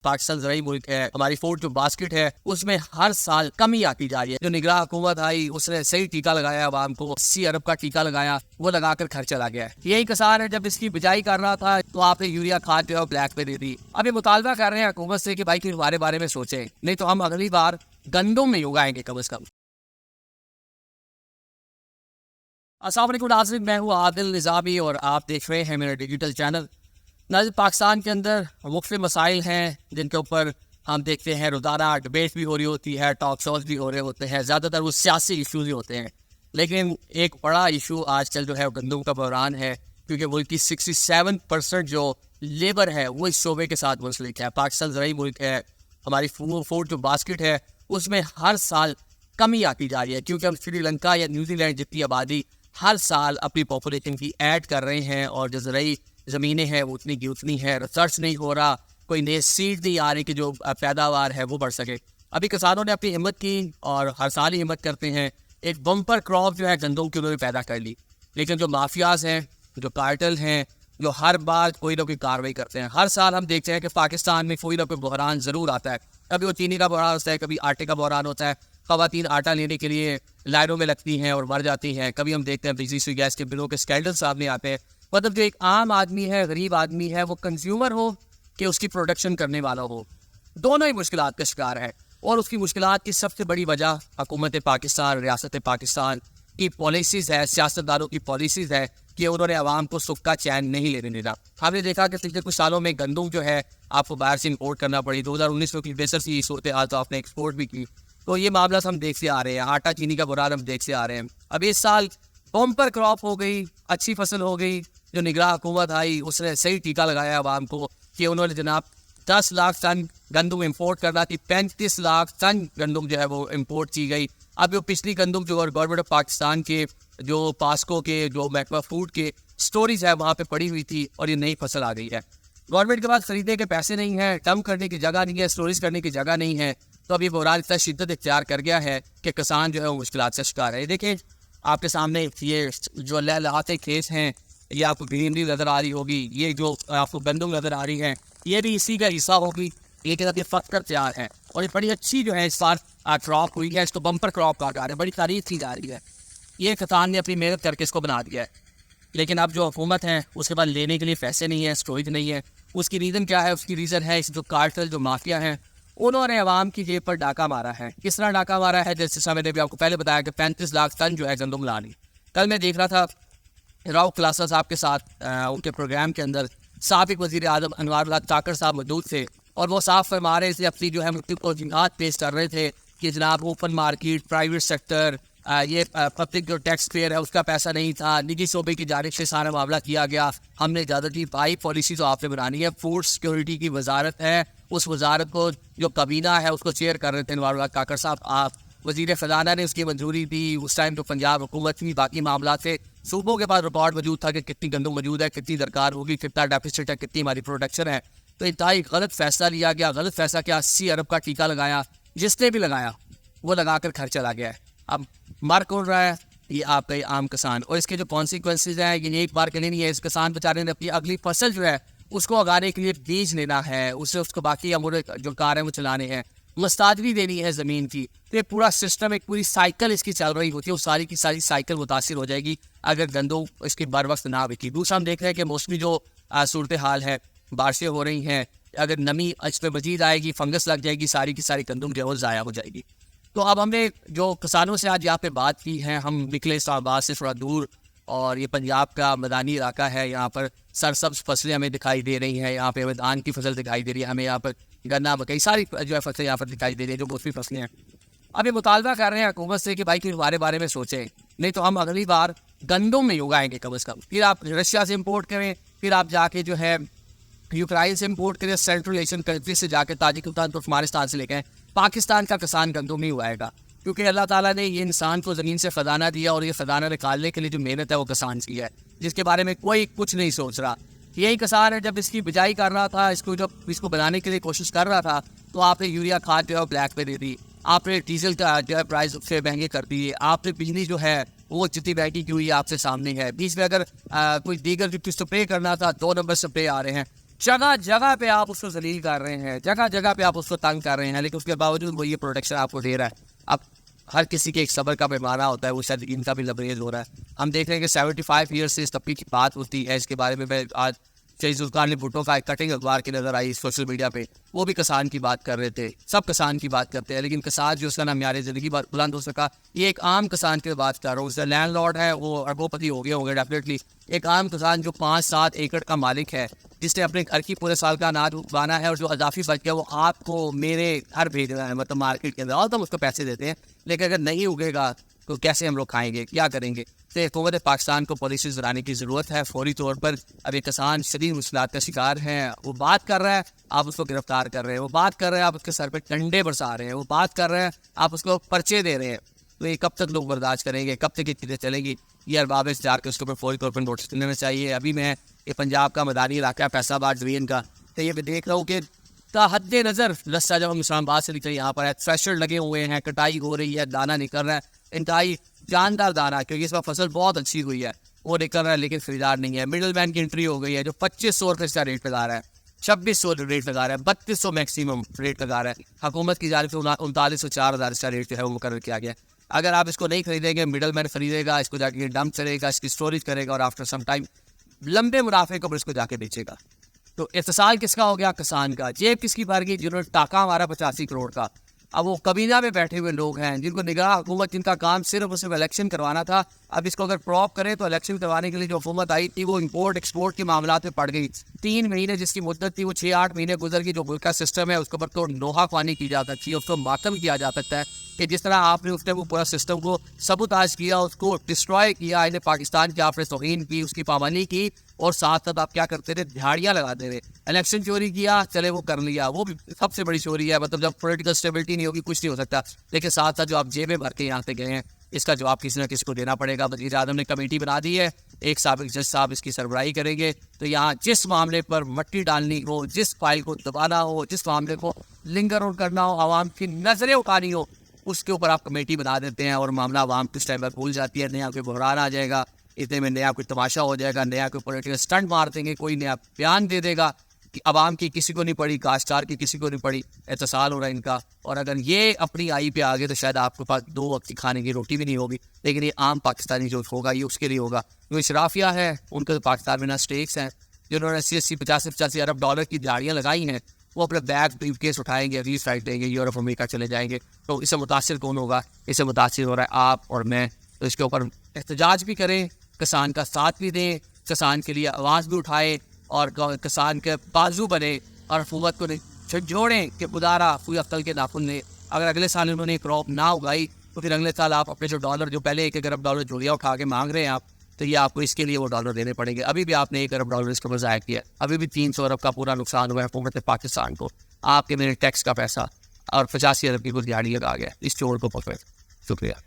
पाकिस्तान ज़राई मुल्क है, हमारी फूड जो बास्केट है उसमें हर साल कमी आती जा रही है। जो निगरान हुकूमत आई उसने सही टीका लगाया, आवाम को 80 अरब का टीका लगाया, वो लगाकर घर चला गया है। यही किसान है जब इसकी बिजाई कर रहा था तो आपने यूरिया खाद जो है ब्लैक पे दे दी। अब ये मुतालबा कर रहे हैं हुकूमत से कि भाई कि हमारे बारे में सोचें, नहीं तो हम अगली बार गंदम में उगाएंगे कम से कम। अस्सलाम वालेकुम नाज़रीन, मैं हूँ आदिल निज़ामी और आप देख रहे हैं मेरा डिजिटल चैनल। नाज़रीन, पाकिस्तान के अंदर मुख्तलिफ मसाइल हैं जिनके ऊपर हम देखते हैं रोज़ाना डिबेट भी हो रही होती है, टॉक शोज भी हो रहे होते हैं। ज़्यादातर वो सियासी इशूज़ ही होते हैं, लेकिन एक बड़ा इशू आजकल जो है गंदम का बहरान है, क्योंकि मुल्क की 67% जो लेबर है वो इस शोबे के साथ मुंसलिक है। पाकिस्तान ज़राई मुल्क है, हमारी फूड जो बास्केट है उसमें हर साल कमी आती जा रही है, क्योंकि हम श्रीलंका या न्यूजीलैंड जितनी आबादी हर साल अपनी पॉपुलेशन की ऐड कर रहे हैं और जो ज़राई ज़मीनें हैं वो उतनी की उतनी है। रिसर्च नहीं हो रहा, कोई नए सीड नहीं आ रही कि जो पैदावार है वो बढ़ सके। अभी किसानों ने अपनी हिम्मत की और हर साल ही हिम्मत करते हैं, एक बम्पर क्रॉप जो है गंदम की उन्होंने पैदा कर ली। लेकिन जो माफियाज हैं, जो कार्टल हैं, जो हर बार कोई ना कोई कार्रवाई करते हैं। हर साल हम देखते हैं कि पाकिस्तान में कोई ना कोई बहरान ज़रूर आता है। कभी वो चीनी का बहरान होता है, कभी आटे का बहरान होता है, ख़वातीन आटा लेने के लिए लाइनों में लगती हैं और मर जाती हैं। कभी हम देखते हैं बिजली से गैस के बिलों के स्कैंडल सामने आते हैं। मतलब जो एक आम आदमी है, गरीब आदमी है, वो कंज्यूमर हो कि उसकी प्रोडक्शन करने वाला हो, दोनों ही मुश्किलात का शिकार है। और उसकी मुश्किलात की सबसे बड़ी वजह हुकूमत पाकिस्तान, रियासत पाकिस्तान की पॉलिसीज़ है, सियासतदानों की पॉलिसीज़ है कि उन्होंने आवाम को सुख का चैन नहीं लेने देना। हमने देखा कि पिछले कुछ सालों में गंदम जो है आपको बाहर से इंपोर्ट करना पड़ी। 2019 में की बेहतर सी सूरत हाल, तो आपने एक्सपोर्ट भी की। तो ये मामला हम देखते आ रहे हैं, आटा चीनी का बुरान हम देखते आ रहे हैं। अब इस साल बम्पर क्रॉप हो गई, अच्छी फसल हो गई। जो निगरान हुकूमत आई उसने सही टीका लगाया आवाम को कि उन्होंने जनाब 10 लाख टन गंदम इंपोर्ट करना थी, 35 लाख टन गंदम जो है वो इंपोर्ट की गई। अब जो पिछली गंदम जो गवर्नमेंट ऑफ पाकिस्तान के जो पास्को के जो महकमा फूड के स्टोरेज है वहाँ पे पड़ी हुई थी और ये नई फसल आ गई है। गवर्नमेंट के पास खरीदने के पैसे नहीं हैं, डंप करने की जगह नहीं है, स्टोरेज करने की जगह नहीं है। तो अब ये बहरान इतना शिद्दत इख्तियार कर गया है कि किसान जो है वो मुश्किलात से शिकार है। देखें आपके सामने ये जो लहलहाते खेत हैं, ये आपको ग्रीनरी नज़र आ रही होगी, ये जो आपको गंदम नज़र आ रही है ये भी इसी का हिस्सा होगी। ये के साथ ये फटकर तैयार है और ये बड़ी अच्छी जो है इस बार क्रॉप हुई है। इसको बम्पर क्रॉप कहा जा रहा है, बड़ी तारीफ की जा रही है। ये किसान ने अपनी मेहनत करके इसको बना दिया है, लेकिन अब जो हुकूमत है उसके बाद लेने के लिए पैसे नहीं है, स्टोरेज नहीं है। उसकी रीज़न क्या है? उसकी रीज़न है इस जो कार्टल, जो माफिया हैं, उन्होंने अवाम की जेब पर डाका मारा है। किस तरह डाका मारा है? जैसे मैंने भी आपको पहले बताया कि 35 लाख टन जो है गंदम ला ली। कल मैं देख रहा था राव क्लासा साहब के साथ, उनके प्रोग्राम के अंदर साबिक वज़ीर आज़म अनवारुल्लाह ताकर साहब मौजूद थे और वो साफ फरमा रहे थे, अपनी जो है मुख्तलिफ तौजीहात पेश कर रहे थे कि जनाब ओपन मार्केट, प्राइवेट सेक्टर, ये पब्लिक जो टैक्स पेयर है उसका पैसा नहीं था, निजी शोबे की जानिब से सारा मामला किया गया। हमने ज़्यादातर बाई पॉलिसी तो आपने बनानी है। फूड सिक्योरिटी की वजारत है, उस वजारत को जो कबीना है उसको चेयर कर रहे थे अनवारुल्लाह ताकर साहब। आप वज़ीर ख़जाना ने उसकी मंजूरी दी। उस टाइम तो पंजाब हुकूमत की बाकी मामला थे, सूबों के पास रिकॉर्ड मौजूद था कि कितनी गंदम मौजूद है, कितनी दरकार होगी, कितना डेफिसिट है, कितनी हमारी प्रोडक्शन है। तो इंतहाई गलत फैसला लिया गया। गलत फैसला क्या? 80 अरब का टीका लगाया, जिसने भी लगाया वो लगाकर घर चला गया है। अब मर कौन रहा है? ये आपका ये आम किसान। और इसके जो कॉन्सिक्वेंसेज हैं ये एक बार के लिए नहीं है। इस किसान बेचारे ने अपनी अगली फसल जो है उसको उगाने के लिए बीज लेना है, उसको बाकी अमूर जो कार है वो चलाने हैं, मुस्ताजरी देनी है ज़मीन की। तो ये पूरा सिस्टम, एक पूरी साइकिल इसकी चल रही होती है। वो सारी की सारी साइकिल मुतासिर हो जाएगी अगर गंदम इसकी बर वक्त ना बिकी। दूसरा हम देख रहे हैं कि मौसमी जो सूरत हाल है, बारिशें हो रही हैं, अगर नमी इस पर मजीद आएगी, फंगस लग जाएगी, सारी की सारी गंदम जो है वो ज़ाया हो जाएगी। तो अब हमने जो किसानों से आज यहाँ पे बात की है, हम निकले इस्लामाबाद से थोड़ा दूर और ये पंजाब का मैदानी इलाका है। यहाँ पर सरसब्ज फसलें हमें दिखाई दे रही हैं, यहाँ पे हमें धान की फसल दिखाई दे रही है, हमें यहाँ पर गन्ना, मकई, सारी जो है फसलें यहाँ पर दिखाई दे रही है, जो मौसमी फसलें हैं। अब ये मुतालबा कर रहे हैं हुकूमत से कि भाई कि हमारे बारे में सोचें, नहीं तो हम अगली बार गंदम में उगाएंगे कम से कम। फिर आप रशिया से इम्पोर्ट करें, फिर आप जाके जो है यूक्राइन से इम्पोर्ट करें, सेंट्रल एशियन कंट्री से जाके ताजिकिस्तान, तुर्कमेनिस्तान से लेकर पाकिस्तान का किसान गंदम नहीं उगाएगा, क्योंकि अल्लाह ताला ने ये इंसान को ज़मीन से ख़जाना दिया और ये ख़जाना निकालने के लिए जो मेहनत है वो किसान की है, जिसके बारे में कोई कुछ नहीं सोच रहा। यही किसान है जब इसकी बिजाई कर रहा था, इसको बनाने के लिए कोशिश कर रहा था, तो आपने यूरिया खाद जो है ब्लैक पे दे दी, आपने डीजल का जो है प्राइस से महंगे कर दिए, आपने बिजली जो है वो जितनी महंगी की हुई आपसे सामने है। बीच में अगर कोई दीगर जो स्प्रे करना था, 2 नंबर स्प्रे आ रहे हैं। जगह जगह पे आप उसको जलील कर रहे हैं, जगह जगह पे आप उसको तंग कर रहे हैं, लेकिन उसके बावजूद वो ये प्रोटेक्शन आपको दे रहा है। अब हर किसी के एक सब्र का पैमाना होता है, वो शायद इनका भी लबरेज हो रहा है। हम देख रहे हैं कि 75 ईयर्स से इस तबके की बात होती है। इसके बारे में मैं आज शहीद जुल्फ़िकार भुट्टो का एक कटिंग अखबार की नज़र आई सोशल मीडिया पे, वो भी किसान की बात कर रहे थे। सब किसान की बात करते हैं, लेकिन किसान जो उसका नाम यार ज़िंदगी बुलंद हो सका, ये एक आम किसान की बात कर रहा हूँ। उसका लैंड लॉर्ड है, वो अरबोपति हो गए होंगे डेफिनेटली। एक आम किसान जो 5-7 एकड़ का मालिक है, जिसने अपने घर की पूरे साल का अनाज उगाना है, और जो अजाफी बच गया वो आपको मेरे घर भेज रहा है, मतलब मार्केट के अंदर, और तो हम उसको पैसे देते हैं। लेकिन अगर नहीं उगेगा तो कैसे हम लोग खाएंगे, क्या करेंगे? तो हुकूमत पाकिस्तान को पॉलिसीज बनाने की ज़रूरत है फौरी तौर पर। अब एक किसान शदीद मुश्किलात का शिकार है, वो बात कर रहा है, आप उसको गिरफ्तार कर रहे हैं, वो बात कर रहे हैं, आप उसके सर पे डंडे बरसा रहे हैं, वो बात कर रहे हैं, आप उसको पर्चे दे रहे हैं। तो ये कब तक लोग बर्दाश्त करेंगे, कब तक ये चीज़ें चलेंगी? ये अरबाब इख्तियार के उसके ऊपर फौरी तौर पर नोटिस लेना चाहिए। अभी मैं ये पंजाब का मैदानी इलाका है फैसलाबाद डिवीजन का, तो ये मैं देख रहा हूँ कि हद नज़र रस्ता जब हम इस्लामाबाद से निकले यहाँ पर है, थ्रेशर लगे हुए हैं, कटाई हो रही है, दाना निकल रहा है, इंतहाई जानदार दाना, क्योंकि इस बार फसल बहुत अच्छी हुई है, वो निकल रहा है, लेकिन खरीदार नहीं है। मिडल मैन की एंट्री हो गई है, जो 2500 रुपये इसका रेट लगा रहा है, 2600 रेट लगा रहा है, 3200 मैक्सिमम रेट लगा रहा है। हुकूमत की जानिब से 3904,000 इसका रेट जो है वो मुकर्रर किया गया। अगर आप इसको नहीं खरीदेंगे, मिडल मैन खरीदेगा, इसको जाके डंप करेगा, इसकी स्टोरेज करेगा, और आफ्टर सम टाइम लंबे मुनाफे को इसको जाके बेचेगा। तो इस्तेसाल किसका हो गया? किसान का। जेब किसकी भर गई? जिन्होंने टाका हमारा 85 करोड़ का। अब वो कबीना में बैठे हुए लोग हैं, जिनको निगरान हुकूमत, जिनका काम सिर्फ और सिर्फ इलेक्शन करवाना था। अब इसको अगर प्रॉप करें तो इलेक्शन करवाने के लिए जो हुकूमत आई थी, वो इंपोर्ट एक्सपोर्ट के मामलात में पड़ गई। 3 महीने जिसकी मुद्दत थी, वो 6-8 महीने गुजर गई। जो मुल्क का सिस्टम है उसके ऊपर तो नोहा ख्वानी की जा सकती है, उसको मातम किया जा सकता है कि जिस तरह आपने उसने वो पूरा सिस्टम को सबूताज किया, उसको डिस्ट्रॉय किया, इन्हें पाकिस्तान की आपने तौहीन की, उसकी पाबंदी की, और साथ साथ आप क्या करते थे? दिहाड़ियाँ लगाते थे। इलेक्शन चोरी किया, चले वो कर लिया, वो भी सबसे बड़ी चोरी है। मतलब जब पॉलिटिकल स्टेबिलिटी नहीं होगी, कुछ नहीं हो सकता। लेकिन साथ साथ जो आप जेबें भर के यहाँ से गए हैं, इसका जवाब किसी न किसी को देना पड़ेगा। वज़ीर आज़म ने कमेटी बना दी है, एक साबिक जज साहब इसकी सरबराही करेंगे। तो यहाँ जिस मामले पर मट्टी डालनी हो, जिस फाइल को दबाना हो, जिस मामले को लिंगर आउट करना हो, आवाम की नजरें उठानी हो, उसके ऊपर आप कमेटी बना देते हैं, और मामला आवाम किस टाइम पर भूल जाती है। नया कोई बहरान आ जाएगा, इतने में नया कोई तमाशा हो जाएगा, नया कोई पॉलिटिकल स्टंट मार देंगे, कोई नया बयान दे देगा कि आवाम की किसी को नहीं पड़ी, काश्तकार की किसी को नहीं पड़ी। एहतसाल हो रहा है इनका, और अगर ये अपनी आई पे आ गए तो शायद आपके पास 2 वक्त की खाने की रोटी भी नहीं होगी। लेकिन ये आम पाकिस्तानी जो होगा, ये उसके लिए होगा। जो इशराफिया है, उनके तो पाकिस्तान में ना स्टेक्स हैं, जिन्होंने 80-80, 50-85 अरब डॉलर की दिहाड़ियाँ लगाई हैं, वो अपने बैग ब्रीफ केस उठाएंगे, अगली फ्लाइट लेंगे, यूरोप अमेरिका चले जाएंगे। तो इससे मुतासिर कौन होगा? इससे मुतासिर हो रहा है आप और मैं। तो इसके ऊपर एहतजाज भी करें, किसान का साथ भी दें, किसान के लिए आवाज़ भी उठाएं, और किसान के बाजू बने, और हुकूमत को जोड़ें कि खुदारा कोई अक्ल के नाखुन ने। अगर अगले साल उन्होंने क्रॉप ना उगाई, तो फिर अगले साल आप अपने जो डॉलर, जो पहले 1 अरब डॉलर जोड़िया उठा के मांग रहे हैं आप, तो ये आपको इसके लिए वो डॉलर देने पड़ेंगे। अभी भी आपने 1 अरब डॉलर इसके ऊपर ज़ाया किया, अभी भी 300 अरब का पूरा नुकसान हुआ है हुकूमत पाकिस्तान को। आपके मेरे टैक्स का पैसा और 85 अरब की कुछ दिहाड़ी लगा गया। इस चोर को पकड़े। शुक्रिया।